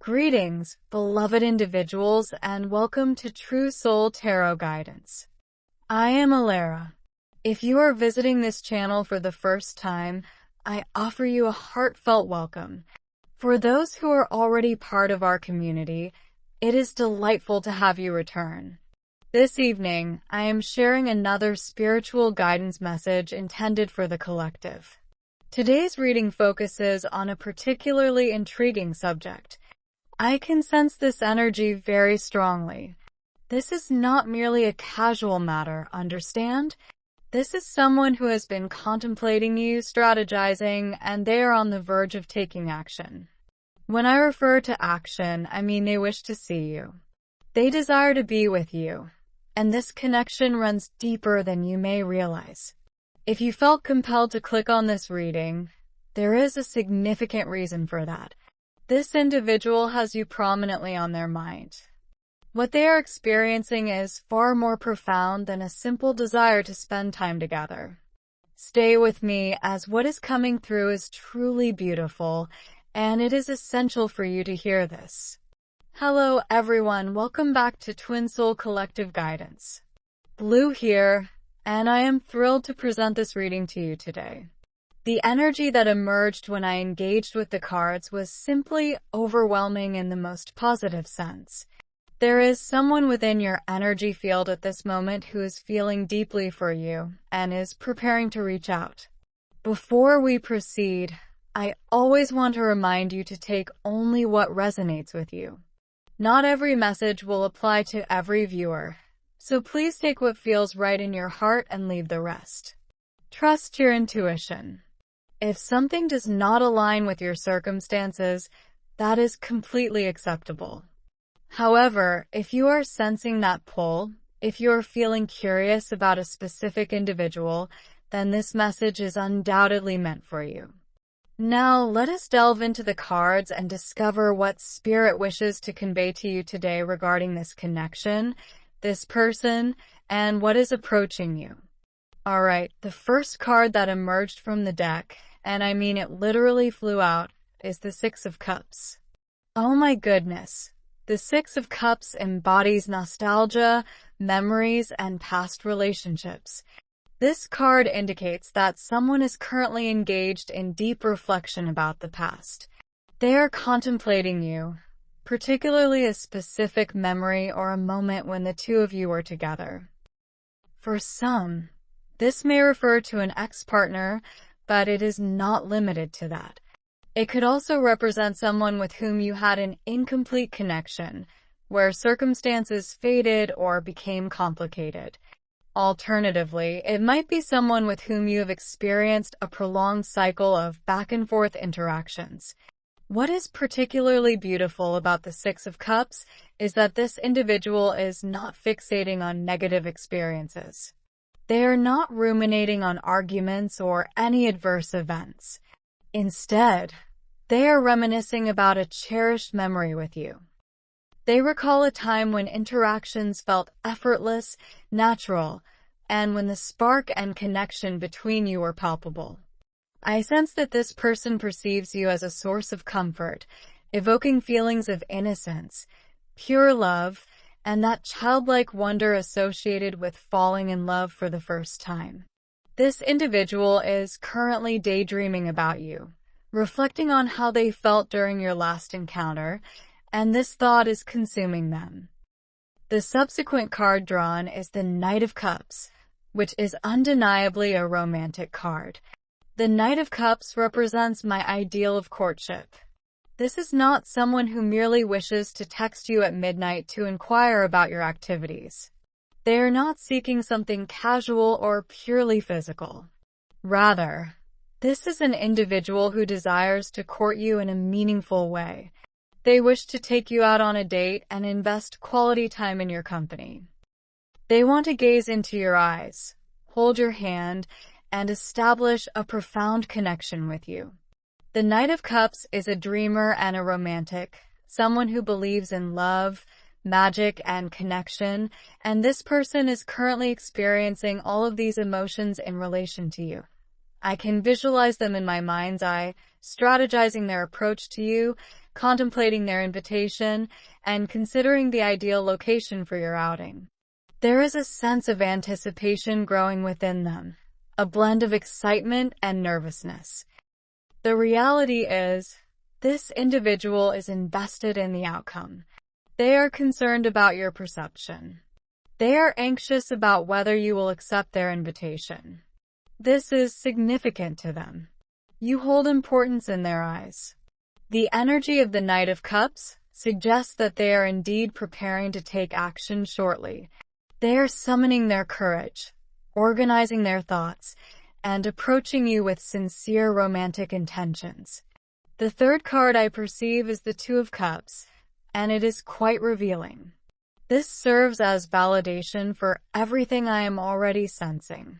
Greetings, beloved individuals, and welcome to True Soul Tarot Guidance. I am Alara. If you are visiting this channel for the first time, I offer you a heartfelt welcome. For those who are already part of our community, it is delightful to have you return. This evening, I am sharing another spiritual guidance message intended for the collective. Today's reading focuses on a particularly intriguing subject. I can sense this energy very strongly. This is not merely a casual matter, understand? This is someone who has been contemplating you, strategizing, and they are on the verge of taking action. When I refer to action, I mean they wish to see you. They desire to be with you, and this connection runs deeper than you may realize. If you felt compelled to click on this reading, there is a significant reason for that. This individual has you prominently on their mind. What they are experiencing is far more profound than a simple desire to spend time together. Stay with me, as what is coming through is truly beautiful, and it is essential for you to hear this. Hello everyone, welcome back to Twin Soul Collective Guidance. Blue here, and I am thrilled to present this reading to you today. The energy that emerged when I engaged with the cards was simply overwhelming in the most positive sense. There is someone within your energy field at this moment who is feeling deeply for you and is preparing to reach out. Before we proceed, I always want to remind you to take only what resonates with you. Not every message will apply to every viewer, so please take what feels right in your heart and leave the rest. Trust your intuition. If something does not align with your circumstances, that is completely acceptable. However, if you are sensing that pull, if you are feeling curious about a specific individual, then this message is undoubtedly meant for you. Now, let us delve into the cards and discover what Spirit wishes to convey to you today regarding this connection, this person, and what is approaching you. Alright, the first card that emerged from the deck, and I mean it literally flew out, is the Six of Cups. Oh my goodness. The Six of Cups embodies nostalgia, memories, and past relationships. This card indicates that someone is currently engaged in deep reflection about the past. They are contemplating you, particularly a specific memory or a moment when the two of you were together. For some, this may refer to an ex-partner, but it is not limited to that. It could also represent someone with whom you had an incomplete connection, where circumstances faded or became complicated. Alternatively, it might be someone with whom you have experienced a prolonged cycle of back-and-forth interactions. What is particularly beautiful about the Six of Cups is that this individual is not fixating on negative experiences. They are not ruminating on arguments or any adverse events. Instead, they are reminiscing about a cherished memory with you. They recall a time when interactions felt effortless, natural, and when the spark and connection between you were palpable. I sense that this person perceives you as a source of comfort, evoking feelings of innocence, pure love, and that childlike wonder associated with falling in love for the first time. This individual is currently daydreaming about you, reflecting on how they felt during your last encounter, and this thought is consuming them. The subsequent card drawn is the Knight of Cups, which is undeniably a romantic card. The Knight of Cups represents my ideal of courtship. This is not someone who merely wishes to text you at midnight to inquire about your activities. They are not seeking something casual or purely physical. Rather, this is an individual who desires to court you in a meaningful way. They wish to take you out on a date and invest quality time in your company. They want to gaze into your eyes, hold your hand, and establish a profound connection with you. The Knight of Cups is a dreamer and a romantic, someone who believes in love, magic, and connection, and this person is currently experiencing all of these emotions in relation to you. I can visualize them in my mind's eye, strategizing their approach to you, contemplating their invitation, and considering the ideal location for your outing. There is a sense of anticipation growing within them, a blend of excitement and nervousness. The reality is, this individual is invested in the outcome. They are concerned about your perception. They are anxious about whether you will accept their invitation. This is significant to them. You hold importance in their eyes. The energy of the Knight of Cups suggests that they are indeed preparing to take action shortly. They are summoning their courage, organizing their thoughts, and approaching you with sincere romantic intentions. The third card I perceive is the Two of Cups, and it is quite revealing. This serves as validation for everything I am already sensing.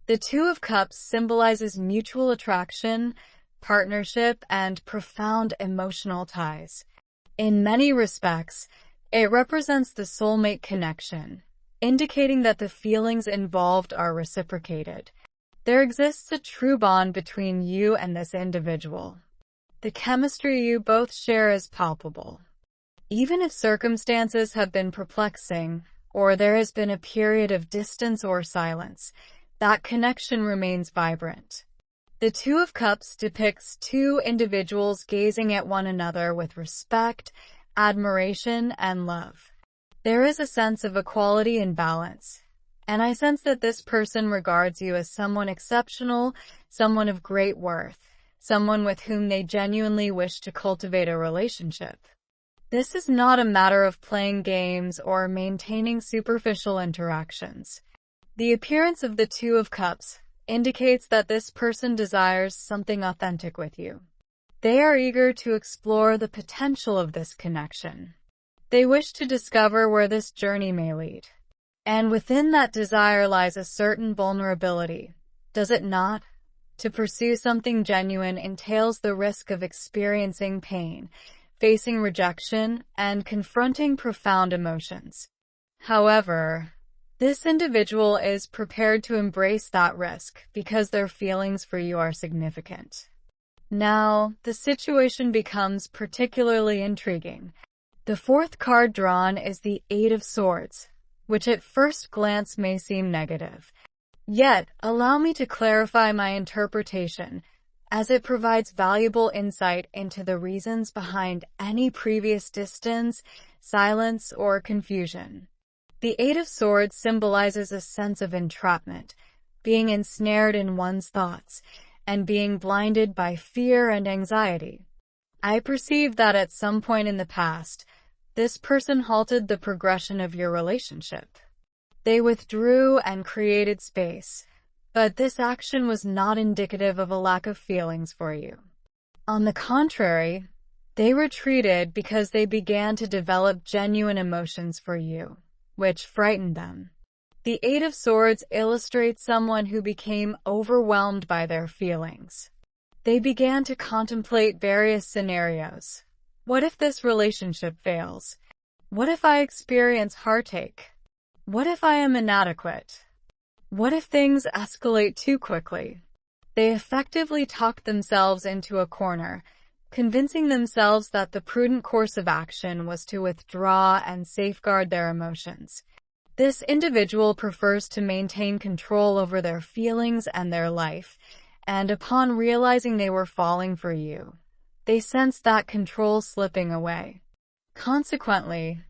The Two of Cups symbolizes mutual attraction, partnership, and profound emotional ties. In many respects, it represents the soulmate connection, indicating that the feelings involved are reciprocated. There exists a true bond between you and this individual. The chemistry you both share is palpable. Even if circumstances have been perplexing, or there has been a period of distance or silence, that connection remains vibrant. The Two of Cups depicts two individuals gazing at one another with respect, admiration, and love. There is a sense of equality and balance, and I sense that this person regards you as someone exceptional, someone of great worth, someone with whom they genuinely wish to cultivate a relationship. This is not a matter of playing games or maintaining superficial interactions. The appearance of the Two of Cups indicates that this person desires something authentic with you. They are eager to explore the potential of this connection. They wish to discover where this journey may lead. And within that desire lies a certain vulnerability, does it not? To pursue something genuine entails the risk of experiencing pain, facing rejection, and confronting profound emotions. However, this individual is prepared to embrace that risk because their feelings for you are significant. Now, the situation becomes particularly intriguing. The fourth card drawn is the Eight of Swords, which at first glance may seem negative. Yet, allow me to clarify my interpretation, as it provides valuable insight into the reasons behind any previous distance, silence, or confusion. The Eight of Swords symbolizes a sense of entrapment, being ensnared in one's thoughts, and being blinded by fear and anxiety. I perceive that at some point in the past, this person halted the progression of your relationship. They withdrew and created space, but this action was not indicative of a lack of feelings for you. On the contrary, they retreated because they began to develop genuine emotions for you, which frightened them. The Eight of Swords illustrates someone who became overwhelmed by their feelings. They began to contemplate various scenarios. What if this relationship fails? What if I experience heartache? What if I am inadequate? What if things escalate too quickly? They effectively talked themselves into a corner, convincing themselves that the prudent course of action was to withdraw and safeguard their emotions. This individual prefers to maintain control over their feelings and their life, and upon realizing they were falling for you, they sensed that control slipping away. Consequently,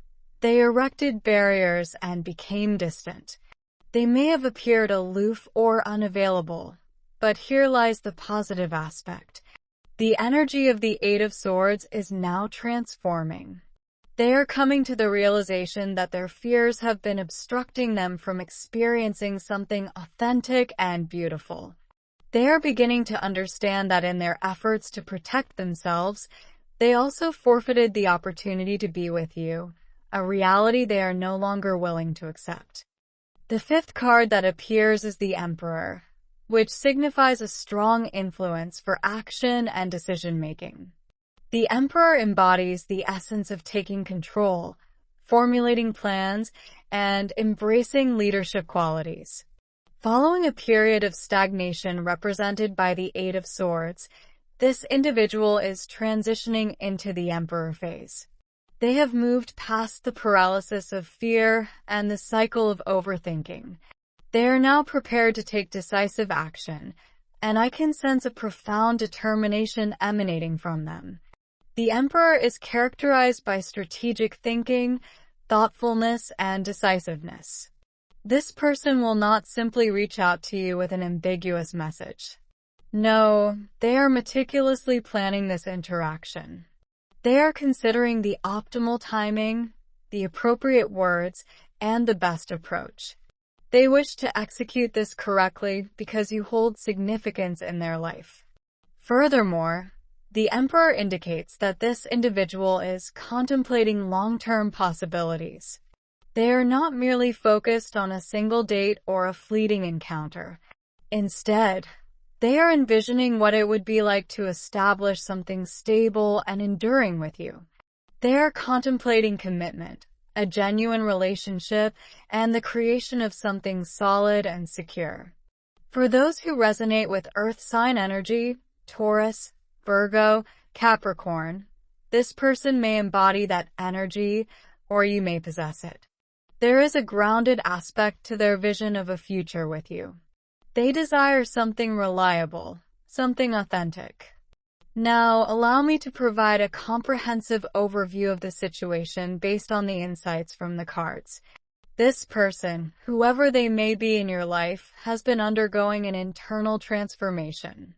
they erected barriers and became distant. They may have appeared aloof or unavailable, but here lies the positive aspect. The energy of the Eight of Swords is now transforming. They are coming to the realization that their fears have been obstructing them from experiencing something authentic and beautiful. They are beginning to understand that in their efforts to protect themselves, they also forfeited the opportunity to be with you, a reality they are no longer willing to accept. The fifth card that appears is the Emperor, which signifies a strong influence for action and decision-making. The Emperor embodies the essence of taking control, formulating plans, and embracing leadership qualities. Following a period of stagnation represented by the Eight of Swords, This individual is transitioning into the Emperor phase. They have moved past the paralysis of fear and the cycle of overthinking. They are now prepared to take decisive action, and I can sense a profound determination emanating from them. The Emperor is characterized by strategic thinking, thoughtfulness, and decisiveness. This person will not simply reach out to you with an ambiguous message. No, they are meticulously planning this interaction. They are considering the optimal timing, the appropriate words, and the best approach. They wish to execute this correctly because you hold significance in their life. Furthermore, the Emperor indicates that this individual is contemplating long-term possibilities. They are not merely focused on a single date or a fleeting encounter. Instead, they are envisioning what it would be like to establish something stable and enduring with you. They are contemplating commitment, a genuine relationship, and the creation of something solid and secure. For those who resonate with Earth sign energy, Taurus, Virgo, Capricorn, this person may embody that energy, or you may possess it. There is a grounded aspect to their vision of a future with you. They desire something reliable, something authentic. Now, allow me to provide a comprehensive overview of the situation based on the insights from the cards. This person, whoever they may be in your life, has been undergoing an internal transformation.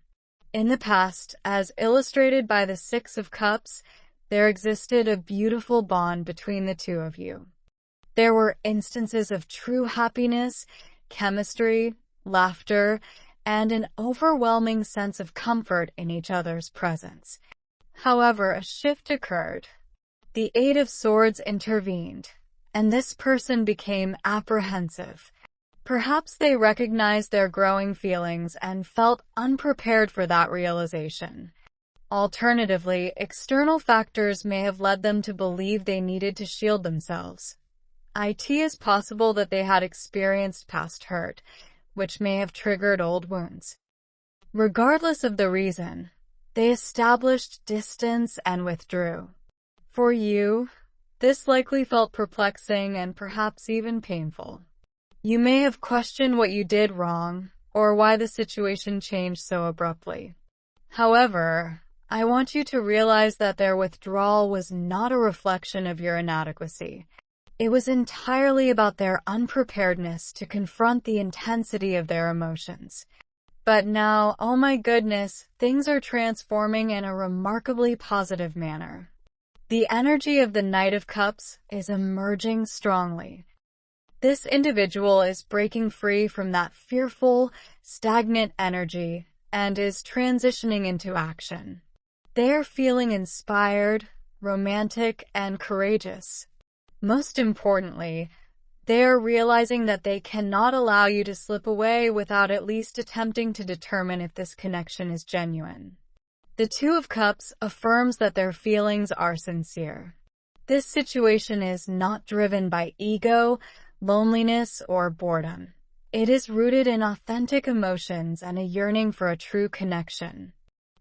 In the past, as illustrated by the Six of Cups, there existed a beautiful bond between the two of you. There were instances of true happiness, chemistry, laughter, and an overwhelming sense of comfort in each other's presence. However, a shift occurred. The Eight of Swords intervened, and this person became apprehensive. Perhaps they recognized their growing feelings and felt unprepared for that realization. Alternatively, external factors may have led them to believe they needed to shield themselves. It is possible that they had experienced past hurt, which may have triggered old wounds. Regardless of the reason, they established distance and withdrew. For you, this likely felt perplexing and perhaps even painful. You may have questioned what you did wrong, or why the situation changed so abruptly. However, I want you to realize that their withdrawal was not a reflection of your inadequacy. It was entirely about their unpreparedness to confront the intensity of their emotions. But now, oh my goodness, things are transforming in a remarkably positive manner. The energy of the Knight of Cups is emerging strongly. This individual is breaking free from that fearful, stagnant energy and is transitioning into action. They are feeling inspired, romantic, and courageous. Most importantly, they are realizing that they cannot allow you to slip away without at least attempting to determine if this connection is genuine. The Two of Cups affirms that their feelings are sincere. This situation is not driven by ego, loneliness, or boredom. It is rooted in authentic emotions and a yearning for a true connection.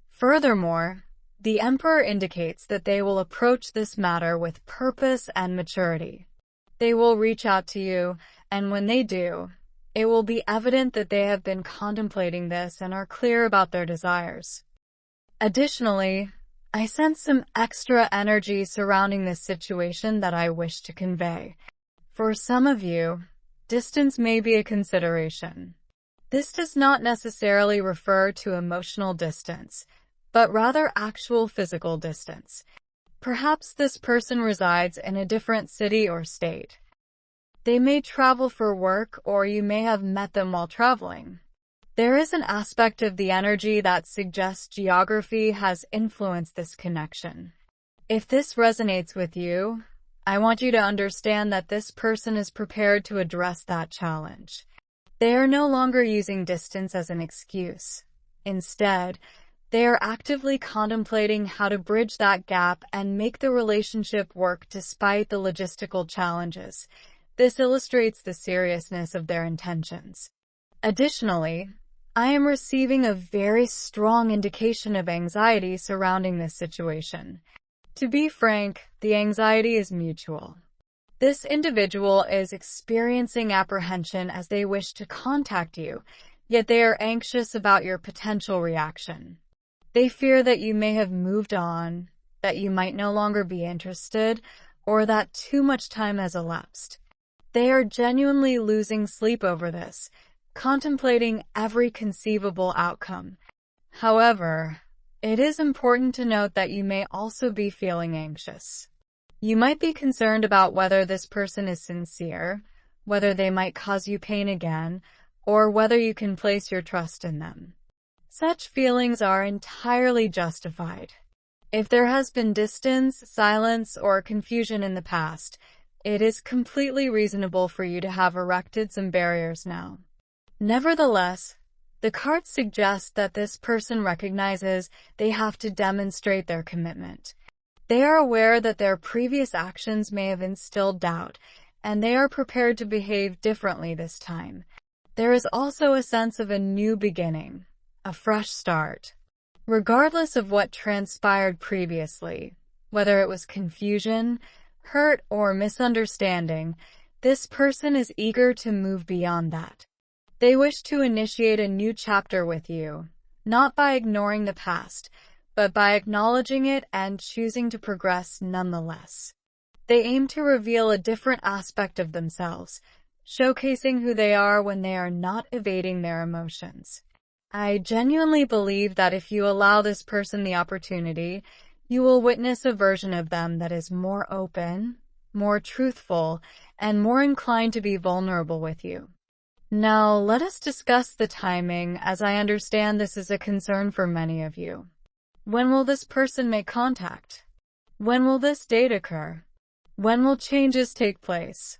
Furthermore, the Emperor indicates that they will approach this matter with purpose and maturity. They will reach out to you, and when they do, it will be evident that they have been contemplating this and are clear about their desires. Additionally, I sense some extra energy surrounding this situation that I wish to convey. For some of you, distance may be a consideration. This does not necessarily refer to emotional distance, but rather actual physical distance. Perhaps this person resides in a different city or state. They may travel for work, or you may have met them while traveling. There is an aspect of the energy that suggests geography has influenced this connection. If this resonates with you, I want you to understand that this person is prepared to address that challenge. They are no longer using distance as an excuse. Instead, they are actively contemplating how to bridge that gap and make the relationship work despite the logistical challenges. This illustrates the seriousness of their intentions. Additionally, I am receiving a very strong indication of anxiety surrounding this situation. To be frank, the anxiety is mutual. This individual is experiencing apprehension as they wish to contact you, yet they are anxious about your potential reaction. They fear that you may have moved on, that you might no longer be interested, or that too much time has elapsed. They are genuinely losing sleep over this, contemplating every conceivable outcome. However, it is important to note that you may also be feeling anxious. You might be concerned about whether this person is sincere, whether they might cause you pain again, or whether you can place your trust in them. Such feelings are entirely justified. If there has been distance, silence, or confusion in the past, it is completely reasonable for you to have erected some barriers now. Nevertheless, the cards suggest that this person recognizes they have to demonstrate their commitment. They are aware that their previous actions may have instilled doubt, and they are prepared to behave differently this time. There is also a sense of a new beginning, a fresh start. Regardless of what transpired previously, whether it was confusion, hurt, or misunderstanding, this person is eager to move beyond that. They wish to initiate a new chapter with you, not by ignoring the past, but by acknowledging it and choosing to progress nonetheless. They aim to reveal a different aspect of themselves, showcasing who they are when they are not evading their emotions. I genuinely believe that if you allow this person the opportunity, you will witness a version of them that is more open, more truthful, and more inclined to be vulnerable with you. Now, let us discuss the timing, as I understand this is a concern for many of you. When will this person make contact? When will this date occur? When will changes take place?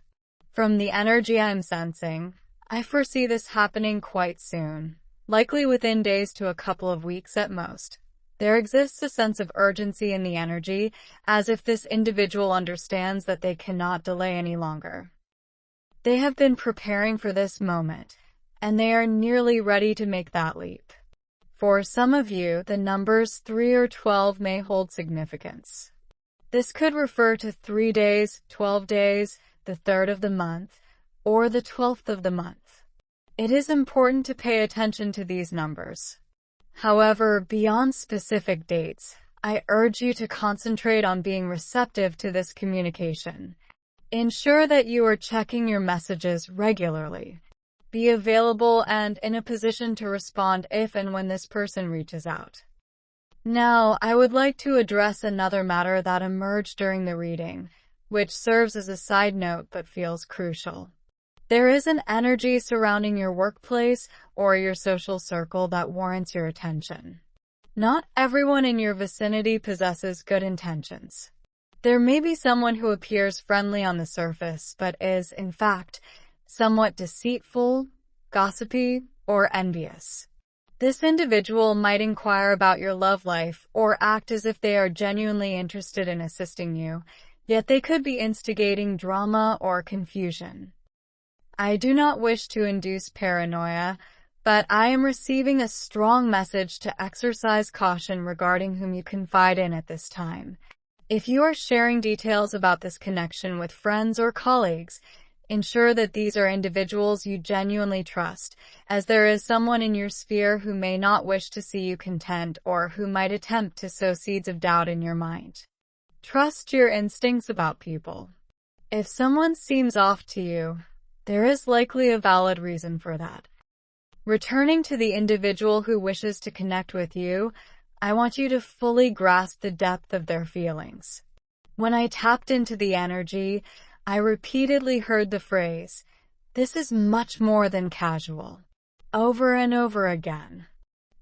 From the energy I'm sensing, I foresee this happening quite soon, likely within days to a couple of weeks at most. There exists a sense of urgency in the energy, as if this individual understands that they cannot delay any longer. They have been preparing for this moment, and they are nearly ready to make that leap. For some of you, the numbers 3 or 12 may hold significance. This could refer to 3 days, 12 days, the 3rd of the month, or the 12th of the month. It is important to pay attention to these numbers. However, beyond specific dates, I urge you to concentrate on being receptive to this communication. Ensure that you are checking your messages regularly. Be available and in a position to respond if and when this person reaches out. Now, I would like to address another matter that emerged during the reading, which serves as a side note but feels crucial. There is an energy surrounding your workplace or your social circle that warrants your attention. Not everyone in your vicinity possesses good intentions. There may be someone who appears friendly on the surface, but is, in fact, somewhat deceitful, gossipy, or envious. This individual might inquire about your love life or act as if they are genuinely interested in assisting you, yet they could be instigating drama or confusion. I do not wish to induce paranoia, but I am receiving a strong message to exercise caution regarding whom you confide in at this time. If you are sharing details about this connection with friends or colleagues, ensure that these are individuals you genuinely trust, as there is someone in your sphere who may not wish to see you content or who might attempt to sow seeds of doubt in your mind. Trust your instincts about people. If someone seems off to you, there is likely a valid reason for that. Returning to the individual who wishes to connect with you, I want you to fully grasp the depth of their feelings. When I tapped into the energy, I repeatedly heard the phrase, "This is much more than casual," over and over again.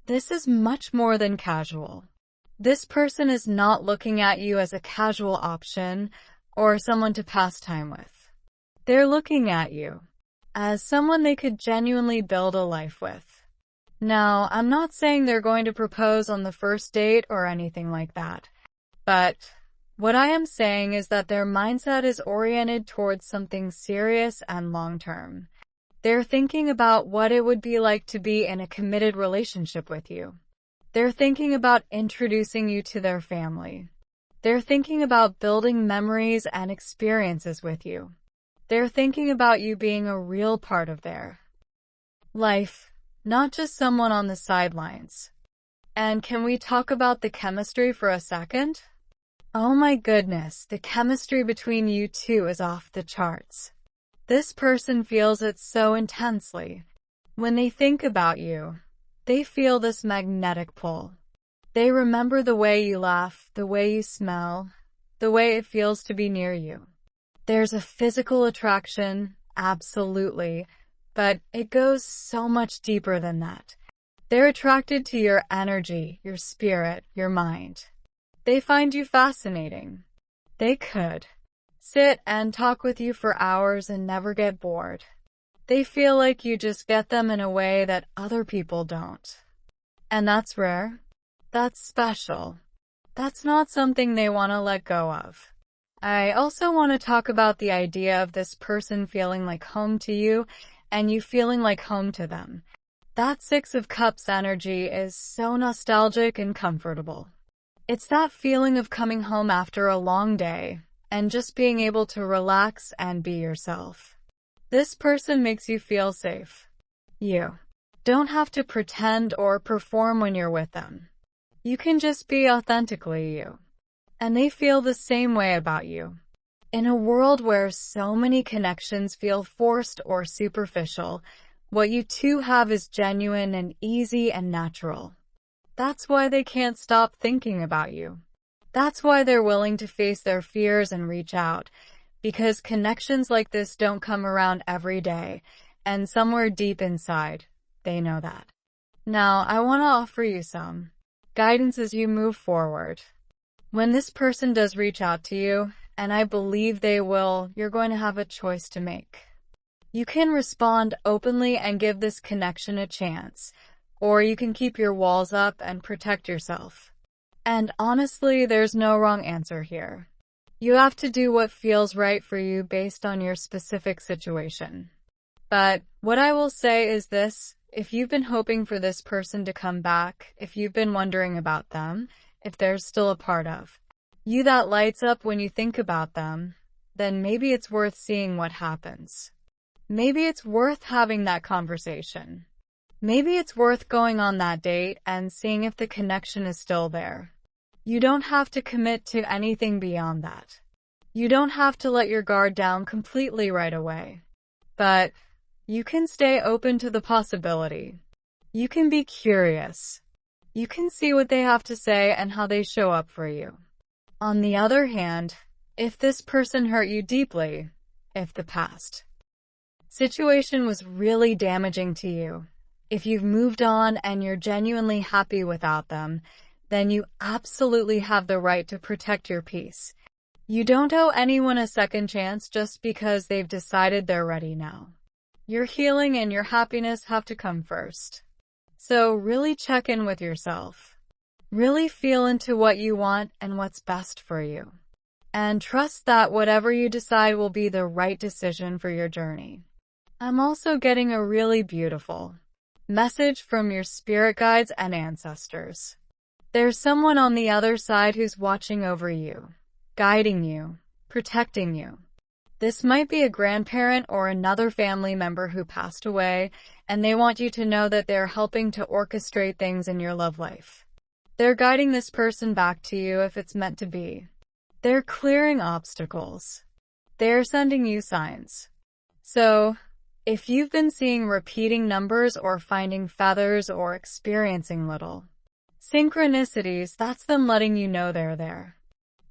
This is much more than casual. This person is not looking at you as a casual option or someone to pass time with. They're looking at you as someone they could genuinely build a life with. Now, I'm not saying they're going to propose on the first date or anything like that, but what I am saying is that their mindset is oriented towards something serious and long-term. They're thinking about what it would be like to be in a committed relationship with you. They're thinking about introducing you to their family. They're thinking about building memories and experiences with you. They're thinking about you being a real part of their life, not just someone on the sidelines. And can we talk about the chemistry for a second? Oh my goodness, the chemistry between you two is off the charts. This person feels it so intensely. When they think about you, they feel this magnetic pull. They remember the way you laugh, the way you smell, the way it feels to be near you. There's a physical attraction, absolutely, but it goes so much deeper than that. They're attracted to your energy, your spirit, your mind. They find you fascinating. They could sit and talk with you for hours and never get bored. They feel like you just get them in a way that other people don't. And that's rare. That's special. That's not something they want to let go of. I also want to talk about the idea of this person feeling like home to you and you feeling like home to them. That Six of Cups energy is so nostalgic and comfortable. It's that feeling of coming home after a long day and just being able to relax and be yourself. This person makes you feel safe. You don't have to pretend or perform when you're with them. You can just be authentically you. And they feel the same way about you. In a world where so many connections feel forced or superficial, what you two have is genuine and easy and natural. That's why they can't stop thinking about you. That's why they're willing to face their fears and reach out, because connections like this don't come around every day, and somewhere deep inside, they know that. Now, I want to offer you some guidance as you move forward. When this person does reach out to you, and I believe they will, you're going to have a choice to make. You can respond openly and give this connection a chance, or you can keep your walls up and protect yourself. And honestly, there's no wrong answer here. You have to do what feels right for you based on your specific situation. But what I will say is this: if you've been hoping for this person to come back, if you've been wondering about them, if there's still a part of you that lights up when you think about them, then maybe it's worth seeing what happens. Maybe it's worth having that conversation. Maybe it's worth going on that date and seeing if the connection is still there. You don't have to commit to anything beyond that. You don't have to let your guard down completely right away. But you can stay open to the possibility. You can be curious. You can see what they have to say and how they show up for you. On the other hand, if this person hurt you deeply, if the past situation was really damaging to you, if you've moved on and you're genuinely happy without them, then you absolutely have the right to protect your peace. You don't owe anyone a second chance just because they've decided they're ready now. Your healing and your happiness have to come first. So really check in with yourself. Really feel into what you want and what's best for you. And trust that whatever you decide will be the right decision for your journey. I'm also getting a really beautiful message from your spirit guides and ancestors. There's someone on the other side who's watching over you, guiding you, protecting you. This might be a grandparent or another family member who passed away, and they want you to know that they're helping to orchestrate things in your love life. They're guiding this person back to you if it's meant to be. They're clearing obstacles. They're sending you signs. So, if you've been seeing repeating numbers or finding feathers or experiencing little synchronicities, that's them letting you know they're there.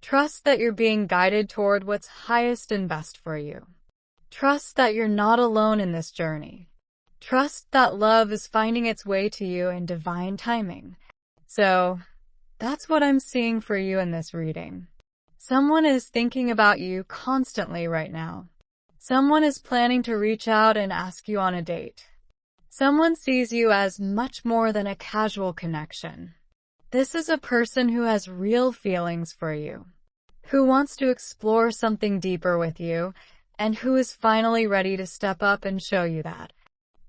Trust that you're being guided toward what's highest and best for you. Trust that you're not alone in this journey. Trust that love is finding its way to you in divine timing. So, that's what I'm seeing for you in this reading. Someone is thinking about you constantly right now. Someone is planning to reach out and ask you on a date. Someone sees you as much more than a casual connection. This is a person who has real feelings for you, who wants to explore something deeper with you, and who is finally ready to step up and show you that.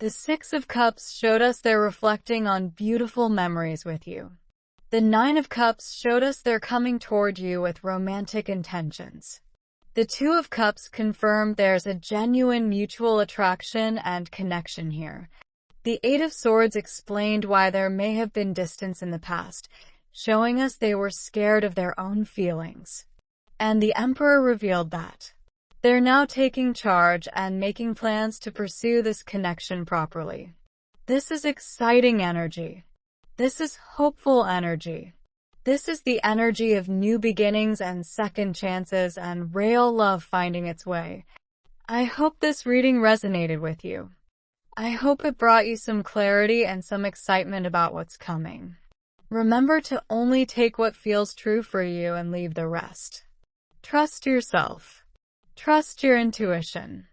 The Six of Cups showed us they're reflecting on beautiful memories with you. The Nine of Cups showed us they're coming toward you with romantic intentions. The Two of Cups confirmed there's a genuine mutual attraction and connection here. The Eight of Swords explained why there may have been distance in the past, showing us they were scared of their own feelings. And the Emperor revealed that they're now taking charge and making plans to pursue this connection properly. This is exciting energy. This is hopeful energy. This is the energy of new beginnings and second chances and real love finding its way. I hope this reading resonated with you. I hope it brought you some clarity and some excitement about what's coming. Remember to only take what feels true for you and leave the rest. Trust yourself. Trust your intuition.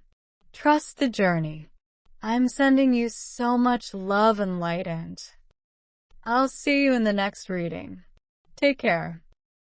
Trust the journey. I'm sending you so much love and light, and I'll see you in the next reading. Take care.